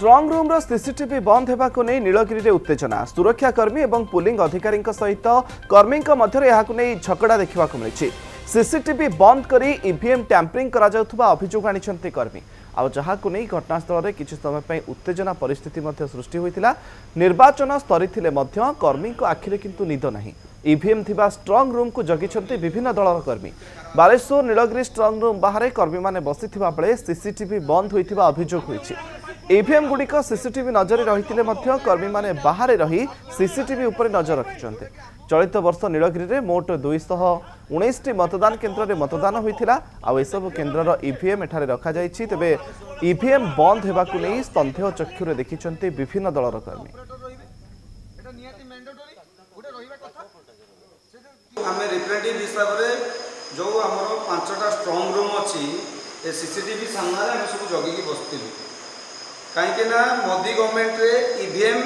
स्ट्रंग room CCTV बंद होगा नहीं नीलगिरी में उत्तेजना सुरक्षाकर्मी और पुलिंग अधिकारी सहित कर्मी मध्य झगड़ा देखा मिली सीसीटीवी बंद कर ईवीएम टैंपरिंग अभियोग आनी कर्मी आ जहाँ नहीं घटनास्थल में किसी समय उत्तेजना परिस्थिति सृष्टि होता निर्वाचन स्तरी कर्मी आखिरे किंतु निद नहीं ईवीएम थिबा स्ट्रंग रूम को जगिछन्ति विभिन्न दलर कर्मी बालेश्वर नीलगिरी स्ट्रंग रूम बाहर कर्मी माने बसिथिबा बेले सीसीटीवी बंद होइथिबा अभियोग होइछि ईवीएम गुड़िक सीसीटीवी नजर रही कर्मी माने बाहर रही सीसीटीवी उपर नजर रखिछन्ति चलित वर्ष नीलगिरी में मोट 219 मतदान केन्द्र में मतदान होता आसबू केन्द्र ईवीएम एठारे रखा जाइछि तेबे ईवीएम बंद होगाकु नहीं सन्देह चक्षुरे देखिछन्ति विभिन्न दलर कर्मी आम रिप्रेजेंटेटिव हिसाब से जो आमर 5टा स्ट्रंग रूम अच्छी सीसीटीवी सामने आम सब जगिकी बसलु कहीं मोदी गवर्नमेंट रे ईवीएम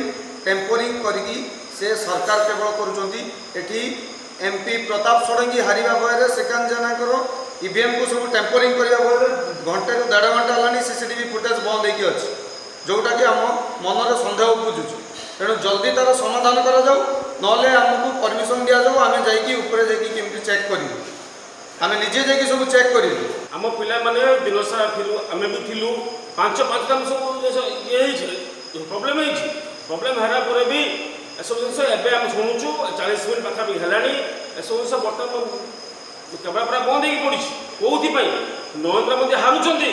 टेम्परिंग करी से सरकार केवल करुँची एमपी प्रताप षडंगी हारिबा भयर सेकांत जनाकर ईवीएम को सब टेम्परिंग करने भयर घंटे रु 1.5 घंटा है सीसीटीवी फुटेज बंद होगी अच्छी जोटा कि आम मनरे सन्देह बुझुचु तेणु जल्दी तार समाधान करा नले आमको परमिशन दि जाऊ आम जाकि चेक करूँ आम निजे जाकि सब चेक करूँ आम पिला माने दिन सारा थिलु आमे भी थिलु पांच काम सब ये प्रॉब्लम प्रॉब्लम हरा पर भी सब जिन एवं आम शुणुचु 40 मिनट पाखापी है सब जिन बर्तमान केवल पूरा बंद हो पड़ी कौन नरेंद्र मोदी हारुंट से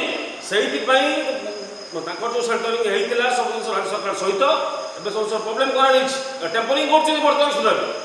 जो सेंटरिंग होता सब जिन राज्य सरकार सहित सब प्रॉब्लम कर टेम्परिंग कर बर्तमान सुधा भी